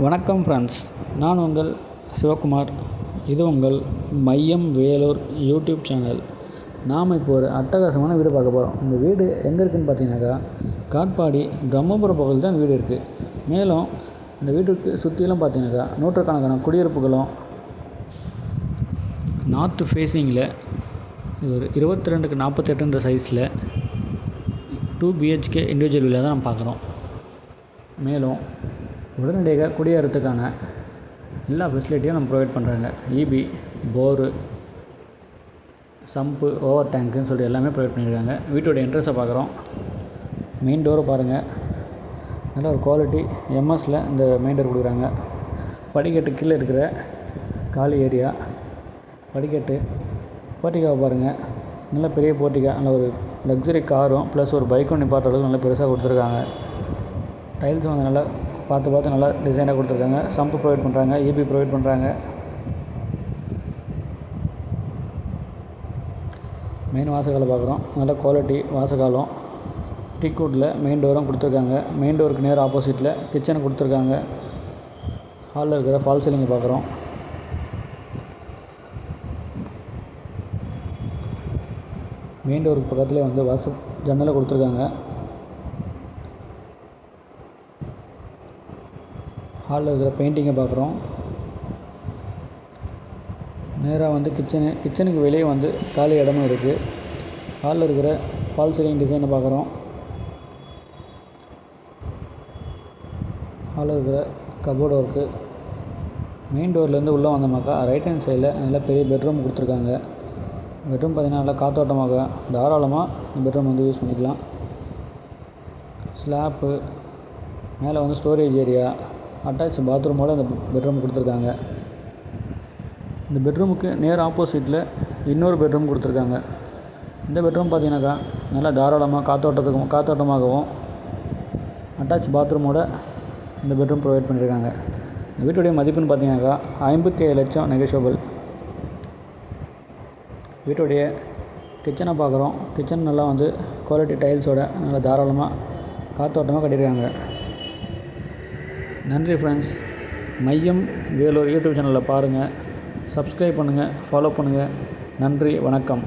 வணக்கம் ஃப்ரெண்ட்ஸ், நான் உங்கள் சிவகுமார். இது உங்கள் மையம் வேலூர் யூடியூப் சேனல். நாம் இப்போ ஒரு அட்டகாசமான வீடு பார்க்க போகிறோம். இந்த வீடு எங்கே இருக்குதுன்னு பார்த்தீங்கன்னாக்கா, காட்பாடி பிரம்மபுரம் பகுதியில் தான் வீடு இருக்குது. மேலும் இந்த வீட்டுக்கு சுற்றிலும் பார்த்தீங்கன்னாக்கா நூற்றுக்கணக்கான குடியிருப்புகளும் நார்த் ஃபேஸிங்கில் இது ஒரு 22x48 சைஸில் 2 BHK இண்டிவிஜுவல் வில்லா தான் நம்ம பார்க்குறோம். மேலும் உடனடியாக குடியேறத்துக்கான எல்லா ஃபெசிலிட்டியும் நம்ம ப்ரொவைட் பண்ணுறாங்க. இபி, போரு, சம்பு, ஓவர் டேங்க்குன்னு சொல்லிட்டு எல்லாமே ப்ரொவைட் பண்ணியிருக்காங்க. வீட்டோட என்ட்ரன்ஸை பார்க்குறோம். மெயின் டோரை பாருங்கள், நல்ல ஒரு குவாலிட்டி எம்எஸில் இந்த மெயின் டோர் கொடுக்குறாங்க. படிக்கட்டு கீழே இருக்கிற காலி ஏரியா, படிக்கட்டு போர்ட்டிகாவை பாருங்கள், நல்ல பெரிய போர்ட்டிகா, நல்ல ஒரு லக்ஸரி காரும் ப்ளஸ் ஒரு பைக்கும் நிப்பாட்டுற அளவுக்கு நல்லா பெருசாக கொடுத்துருக்காங்க. டைல்ஸ் வந்து நல்லா பார்த்து நல்லா டிசைனாக கொடுத்துருக்காங்க. சம்பு ப்ரொவைட் பண்ணுறாங்க, இபி ப்ரொவைட் பண்ணுறாங்க. மெயின் வாசகாலை பார்க்குறோம், நல்ல குவாலிட்டி வாசகாலம். டீக்வுட்டில் மெயின் டோரும் கொடுத்துருக்காங்க. மெயின் டோருக்கு நேர் ஆப்போசிட்டில் கிச்சனை கொடுத்துருக்காங்க. ஹாலில் இருக்கிற ஃபால் சீலிங்கை பார்க்குறோம். மெயின் டோருக்கு பக்கத்துலேயே வந்து ஜன்னலை கொடுத்துருக்காங்க. ஹாலில் இருக்கிற பெயிண்டிங்கை பார்க்குறோம். நேராக வந்து கிச்சனுக்கு வெளியே வந்து காலி இடமும் இருக்குது. ஹாலில் இருக்கிற ஃபால் சீலிங் டிசைனை பார்க்குறோம். ஹாலில் இருக்கிற கபோர்டு ஒர்க்கு. மெயின் டோர்லேருந்து உள்ளே வந்தோம்னாக்கா ரைட் ஹேண்ட் சைடில் நல்ல பெரிய பெட்ரூம் கொடுத்துருக்காங்க. பெட்ரூம் பார்த்திங்கன்னா நல்லா காற்றோட்டமாக தாராளமாக இந்த பெட்ரூம் வந்து யூஸ் பண்ணிக்கலாம். ஸ்லாப்பு, மேலே வந்து ஸ்டோரேஜ் ஏரியா, அட்டாச் பாத்ரூமோடு இந்த பெட்ரூம் கொடுத்துருக்காங்க. இந்த பெட்ரூமுக்கு நேர் ஆப்போசிட்டில் இன்னொரு பெட்ரூம் கொடுத்துருக்காங்க. இந்த பெட்ரூம் பார்த்திங்கனாக்கா நல்லா தாராளமாக காற்றோட்டமாகவும் அட்டாச் பாத்ரூமோட இந்த பெட்ரூம் ப்ரொவைட் பண்ணியிருக்காங்க. இந்த வீட்டுடைய மதிப்புன்னு பார்த்தீங்கன்னாக்கா 57 லட்சம் நெகோஷியபிள். வீட்டுடைய கிச்சனை பார்க்குறோம். கிச்சன் நல்லா வந்து குவாலிட்டி டைல்ஸோட நல்லா தாராளமாக காற்றோட்டமாக கட்டியிருக்காங்க. நன்றி ஃப்ரெண்ட்ஸ். மையம் வேலூர் யூடியூப் சேனலில் பாருங்கள், சப்ஸ்கிரைப் பண்ணுங்கள், ஃபாலோ பண்ணுங்கள். நன்றி, வணக்கம்.